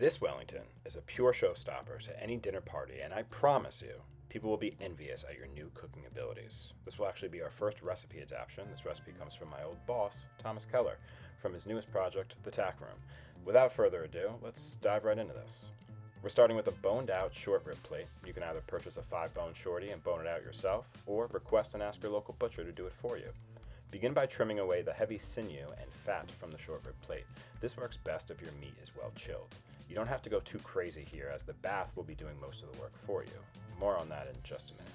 This Wellington is a pure showstopper to any dinner party, and I promise you, people will be envious at your new cooking abilities. This will actually be our first recipe adaptation. This recipe comes from my old boss, Thomas Keller, from his newest project, The Tack Room. Without further ado, let's dive right into this. We're starting with a boned out short rib plate. You can either purchase a 5-bone shorty and bone it out yourself, or request and ask your local butcher to do it for you. Begin by trimming away the heavy sinew and fat from the short rib plate. This works best if your meat is well chilled. You don't have to go too crazy here, as the bath will be doing most of the work for you. More on that in just a minute.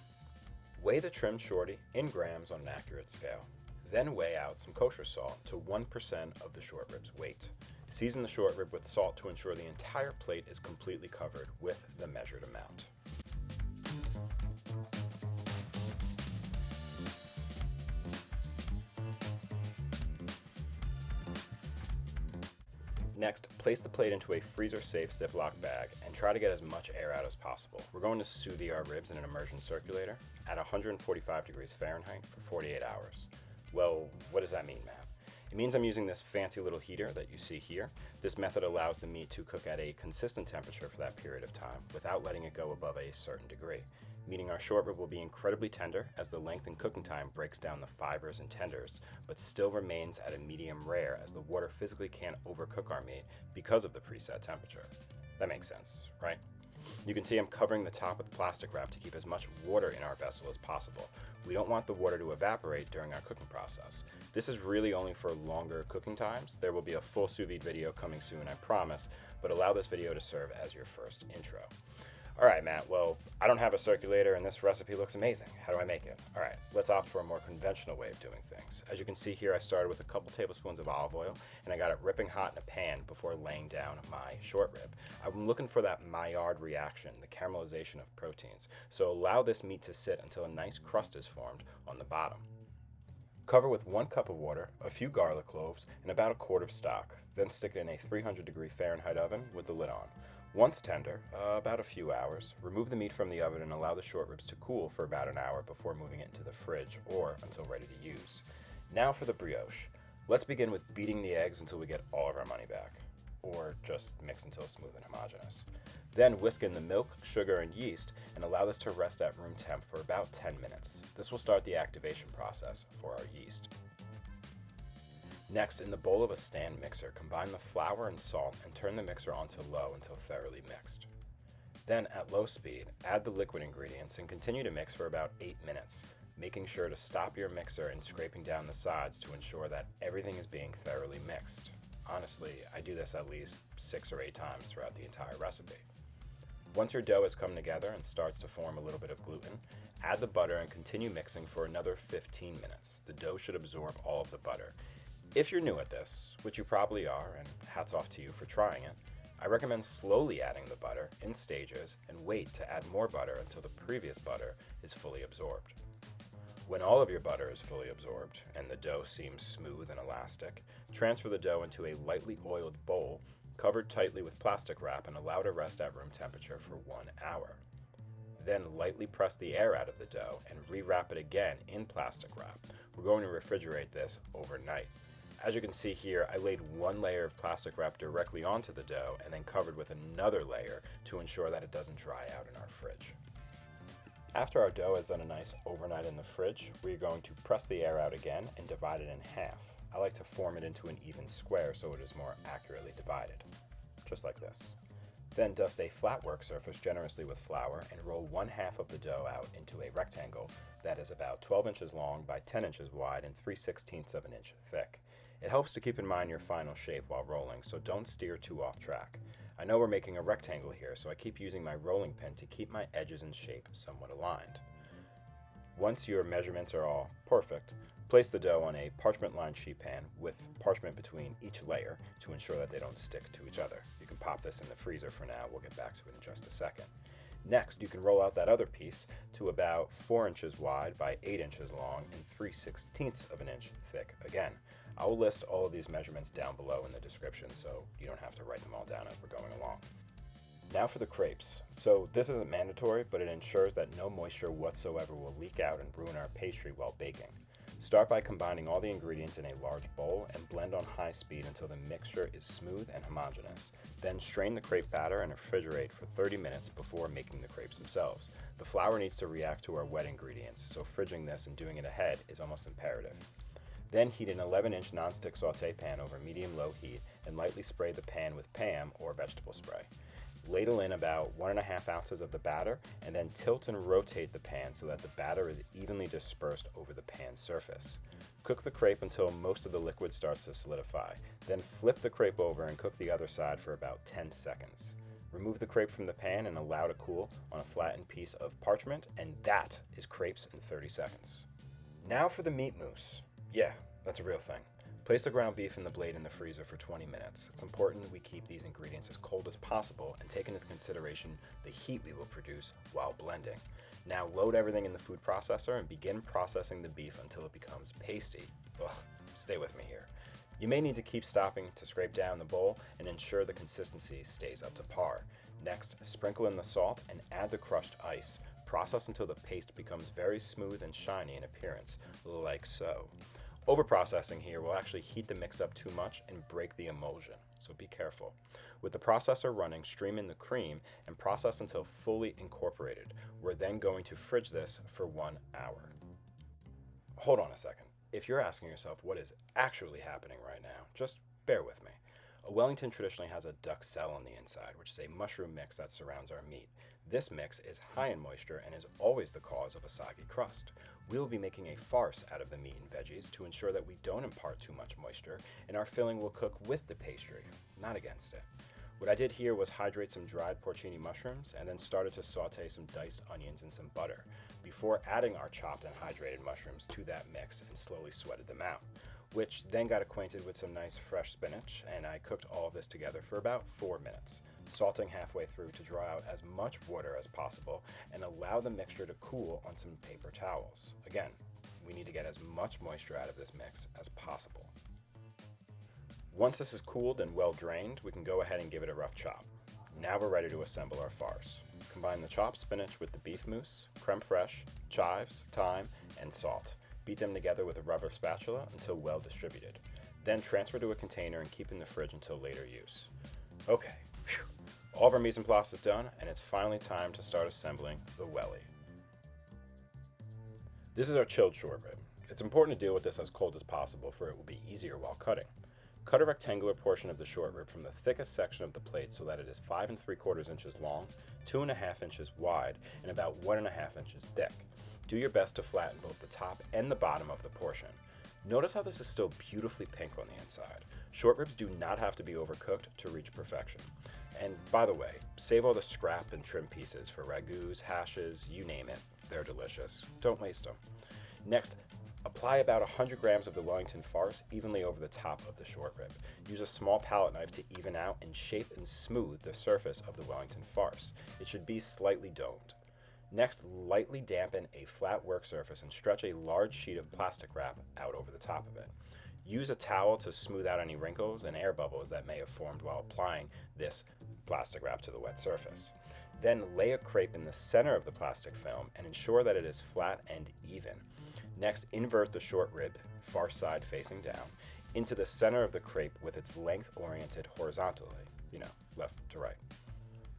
Weigh the trimmed shorty in grams on an accurate scale. Then weigh out some kosher salt to 1% of the short rib's weight. Season the short rib with salt to ensure the entire plate is completely covered with the measured amount. Next, place the plate into a freezer-safe Ziploc bag and try to get as much air out as possible. We're going to sous vide our ribs in an immersion circulator at 145 degrees Fahrenheit for 48 hours. Well, what does that mean, Matt? It means I'm using this fancy little heater that you see here. This method allows the meat to cook at a consistent temperature for that period of time without letting it go above a certain degree, meaning our short rib will be incredibly tender as the length and cooking time breaks down the fibers and tenders, but still remains at a medium rare as the water physically can't overcook our meat because of the preset temperature. That makes sense, right? You can see I'm covering the top with plastic wrap to keep as much water in our vessel as possible. We don't want the water to evaporate during our cooking process. This is really only for longer cooking times. There will be a full sous vide video coming soon, I promise, but allow this video to serve as your first intro. Alright, Matt, well, I don't have a circulator and this recipe looks amazing. How do I make it? Alright, let's opt for a more conventional way of doing things. As you can see here, I started with a couple tablespoons of olive oil and I got it ripping hot in a pan before laying down my short rib. I'm looking for that Maillard reaction, the caramelization of proteins, so allow this meat to sit until a nice crust is formed on the bottom. Cover with 1 cup of water, a few garlic cloves, and about a quart of stock. Then stick it in a 300 degree Fahrenheit oven with the lid on. Once tender, about a few hours, remove the meat from the oven and allow the short ribs to cool for about an hour before moving it into the fridge or until ready to use. Now for the brioche. Let's begin with beating the eggs until we get all of our money back, or just mix until smooth and homogeneous. Then whisk in the milk, sugar, and yeast and allow this to rest at room temp for about 10 minutes. This will start the activation process for our yeast. Next, in the bowl of a stand mixer, combine the flour and salt and turn the mixer onto low until thoroughly mixed. Then, at low speed, add the liquid ingredients and continue to mix for about 8 minutes, making sure to stop your mixer and scraping down the sides to ensure that everything is being thoroughly mixed. Honestly, I do this at least 6 or 8 times throughout the entire recipe. Once your dough has come together and starts to form a little bit of gluten, add the butter and continue mixing for another 15 minutes. The dough should absorb all of the butter. If you're new at this, which you probably are, and hats off to you for trying it, I recommend slowly adding the butter in stages and wait to add more butter until the previous butter is fully absorbed. When all of your butter is fully absorbed and the dough seems smooth and elastic, transfer the dough into a lightly oiled bowl, covered tightly with plastic wrap and allow to rest at room temperature for 1 hour. Then lightly press the air out of the dough and rewrap it again in plastic wrap. We're going to refrigerate this overnight. As you can see here, I laid 1 layer of plastic wrap directly onto the dough and then covered with another layer to ensure that it doesn't dry out in our fridge. After our dough has done a nice overnight in the fridge, we're going to press the air out again and divide it in half. I like to form it into an even square so it is more accurately divided, just like this. Then dust a flat work surface generously with flour and roll 1/2 of the dough out into a rectangle that is about 12 inches long by 10 inches wide and 3/16 of an inch thick. It helps to keep in mind your final shape while rolling, so don't steer too off track. I know we're making a rectangle here, so I keep using my rolling pin to keep my edges and shape somewhat aligned. Once your measurements are all perfect, place the dough on a parchment-lined sheet pan with parchment between each layer to ensure that they don't stick to each other. You can pop this in the freezer for now. We'll get back to it in just a second. Next, you can roll out that other piece to about 4 inches wide by 8 inches long and 3/16 of an inch thick. Again, I will list all of these measurements down below in the description so you don't have to write them all down as we're going along. Now for the crepes. So this isn't mandatory, but it ensures that no moisture whatsoever will leak out and ruin our pastry while baking. Start by combining all the ingredients in a large bowl and blend on high speed until the mixture is smooth and homogeneous. Then strain the crepe batter and refrigerate for 30 minutes before making the crepes themselves. The flour needs to react to our wet ingredients, so fridging this and doing it ahead is almost imperative. Then heat an 11-inch nonstick sauté pan over medium-low heat and lightly spray the pan with Pam or vegetable spray. Ladle in about 1.5 ounces of the batter and then tilt and rotate the pan so that the batter is evenly dispersed over the pan surface. Cook the crepe until most of the liquid starts to solidify. Then flip the crepe over and cook the other side for about 10 seconds. Remove the crepe from the pan and allow to cool on a flattened piece of parchment, and that is crepes in 30 seconds. Now for the meat mousse. Yeah, that's a real thing. Place the ground beef and the blade in the freezer for 20 minutes. It's important we keep these ingredients as cold as possible and take into consideration the heat we will produce while blending. Now load everything in the food processor and begin processing the beef until it becomes pasty. Ugh, stay with me here. You may need to keep stopping to scrape down the bowl and ensure the consistency stays up to par. Next, sprinkle in the salt and add the crushed ice. Process until the paste becomes very smooth and shiny in appearance, like so. Overprocessing here will actually heat the mix up too much and break the emulsion, so be careful. With the processor running, stream in the cream and process until fully incorporated. We're then going to fridge this for 1 hour. Hold on a second. If you're asking yourself what is actually happening right now, just bear with me. A Wellington traditionally has a duck cell on the inside, which is a mushroom mix that surrounds our meat. This mix is high in moisture and is always the cause of a soggy crust. We'll be making a farce out of the meat and veggies to ensure that we don't impart too much moisture, and our filling will cook with the pastry, not against it. What I did here was hydrate some dried porcini mushrooms and then started to saute some diced onions in some butter before adding our chopped and hydrated mushrooms to that mix and slowly sweated them out, which then got acquainted with some nice fresh spinach, and I cooked all of this together for about 4 minutes, salting halfway through to draw out as much water as possible and allow the mixture to cool on some paper towels. Again, we need to get as much moisture out of this mix as possible. Once this is cooled and well drained, we can go ahead and give it a rough chop. Now we're ready to assemble our farce. Combine the chopped spinach with the beef mousse, creme fraiche, chives, thyme, and salt. Beat them together with a rubber spatula until well distributed. Then transfer to a container and keep in the fridge until later use. Okay, whew. All of our mise en place is done, and it's finally time to start assembling the Welly. This is our chilled short rib. It's important to deal with this as cold as possible, for it will be easier while cutting. Cut a rectangular portion of the short rib from the thickest section of the plate so that it is 5 3/4 inches long, 2.5 inches wide, and about 1.5 inches thick. Do your best to flatten both the top and the bottom of the portion. Notice how this is still beautifully pink on the inside. Short ribs do not have to be overcooked to reach perfection. And by the way, save all the scrap and trim pieces for ragouts, hashes, you name it. They're delicious. Don't waste them. Next, apply about 100 grams of the Wellington farce evenly over the top of the short rib. Use a small palette knife to even out and shape and smooth the surface of the Wellington farce. It should be slightly domed. Next, lightly dampen a flat work surface and stretch a large sheet of plastic wrap out over the top of it. Use a towel to smooth out any wrinkles and air bubbles that may have formed while applying this plastic wrap to the wet surface. Then lay a crepe in the center of the plastic film and ensure that it is flat and even. Next, invert the short rib, far side facing down, into the center of the crepe with its length oriented horizontally, left to right.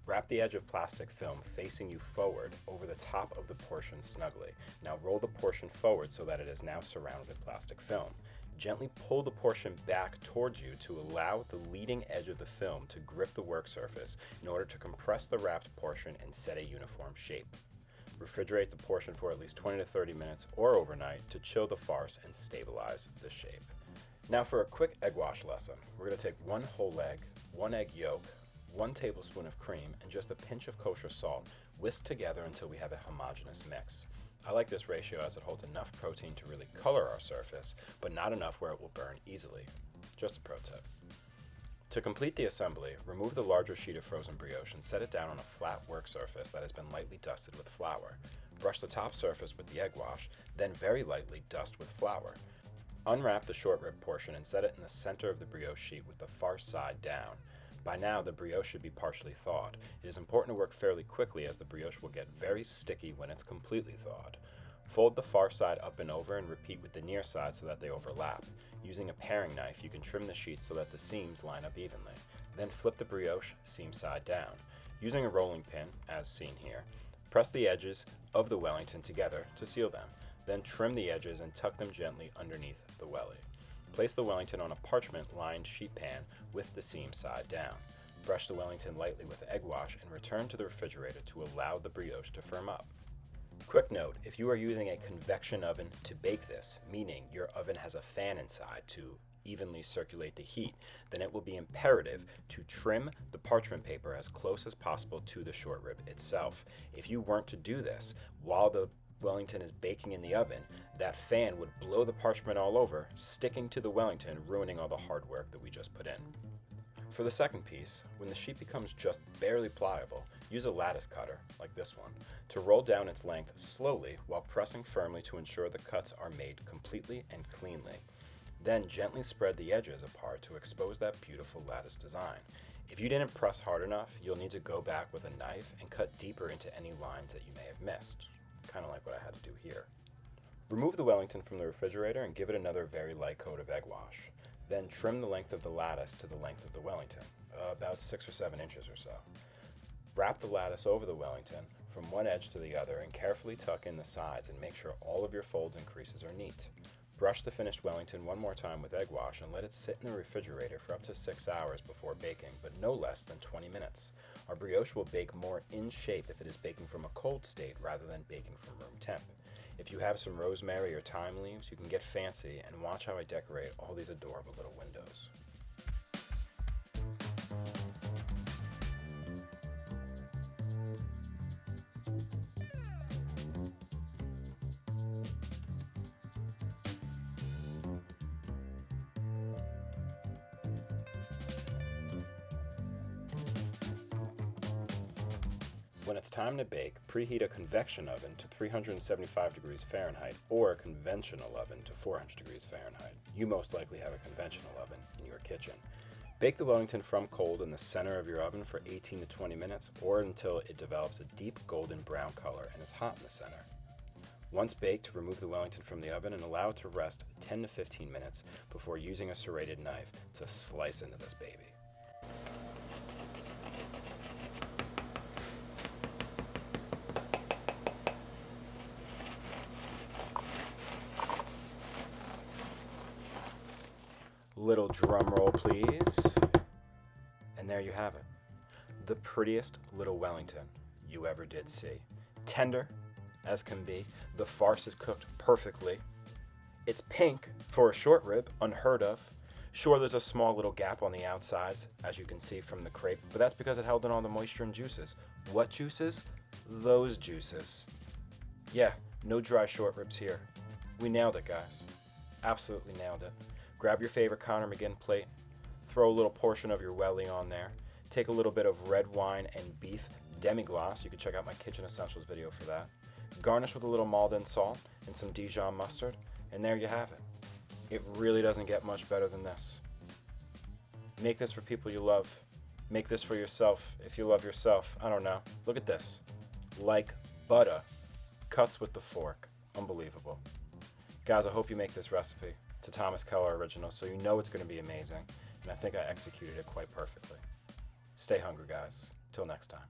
Wrap the edge of plastic film facing you forward over the top of the portion snugly. Now roll the portion forward so that it is now surrounded with plastic film. Gently pull the portion back towards you to allow the leading edge of the film to grip the work surface in order to compress the wrapped portion and set a uniform shape. Refrigerate the portion for at least 20 to 30 minutes or overnight to chill the farce and stabilize the shape. Now for a quick egg wash lesson. We're going to take 1 whole egg, 1 egg yolk, 1 tablespoon of cream, and just a pinch of kosher salt, whisked together until we have a homogeneous mix. I like this ratio as it holds enough protein to really color our surface, but not enough where it will burn easily. Just a pro tip. To complete the assembly, remove the larger sheet of frozen brioche and set it down on a flat work surface that has been lightly dusted with flour. Brush the top surface with the egg wash, then very lightly dust with flour. Unwrap the short rib portion and set it in the center of the brioche sheet with the far side down. By now, the brioche should be partially thawed. It is important to work fairly quickly as the brioche will get very sticky when it's completely thawed. Fold the far side up and over and repeat with the near side so that they overlap. Using a paring knife, you can trim the sheets so that the seams line up evenly. Then flip the brioche seam side down. Using a rolling pin, as seen here, press the edges of the Wellington together to seal them. Then trim the edges and tuck them gently underneath the welly. Place the Wellington on a parchment-lined sheet pan with the seam side down. Brush the Wellington lightly with egg wash and return to the refrigerator to allow the brioche to firm up. Quick note, if you are using a convection oven to bake this, meaning your oven has a fan inside to evenly circulate the heat, then it will be imperative to trim the parchment paper as close as possible to the short rib itself. If you weren't to do this while the Wellington is baking in the oven, that fan would blow the parchment all over, sticking to the Wellington, ruining all the hard work that we just put in. For the second piece, when the sheet becomes just barely pliable, use a lattice cutter, like this one, to roll down its length slowly while pressing firmly to ensure the cuts are made completely and cleanly. Then gently spread the edges apart to expose that beautiful lattice design. If you didn't press hard enough, you'll need to go back with a knife and cut deeper into any lines that you may have missed, kind of like what I had to do here. Remove the Wellington from the refrigerator and give it another very light coat of egg wash. Then trim the length of the lattice to the length of the Wellington, about 6 or 7 inches or so. Wrap the lattice over the Wellington from one edge to the other and carefully tuck in the sides and make sure all of your folds and creases are neat. Brush the finished Wellington one more time with egg wash and let it sit in the refrigerator for up to 6 hours before baking, but no less than 20 minutes. Our brioche will bake more in shape if it is baking from a cold state rather than baking from room temp. If you have some rosemary or thyme leaves, you can get fancy and watch how I decorate all these adorable little windows. When it's time to bake, preheat a convection oven to 375 degrees Fahrenheit or a conventional oven to 400 degrees Fahrenheit. You most likely have a conventional oven in your kitchen. Bake the Wellington from cold in the center of your oven for 18 to 20 minutes or until it develops a deep golden brown color and is hot in the center. Once baked, remove the Wellington from the oven and allow it to rest 10 to 15 minutes before using a serrated knife to slice into this baby. Little drum roll, please. And there you have it. The prettiest little Wellington you ever did see. Tender as can be. The farce is cooked perfectly. It's pink for a short rib, unheard of. Sure, there's a small little gap on the outsides, as you can see from the crepe, but that's because it held in all the moisture and juices. What juices? Those juices. Yeah, no dry short ribs here. We nailed it, guys. Absolutely nailed it. Grab your favorite Conor McGinn plate, throw a little portion of your welly on there, take a little bit of red wine and beef demi-glace, you can check out my Kitchen Essentials video for that, garnish with a little Maldon salt and some Dijon mustard, and there you have it. It really doesn't get much better than this. Make this for people you love. Make this for yourself if you love yourself. I don't know. Look at this. Like butter. Cuts with the fork. Unbelievable. Guys, I hope you make this recipe. It's a Thomas Keller original, so you know it's going to be amazing, and I think I executed it quite perfectly. Stay hungry, guys. Till next time.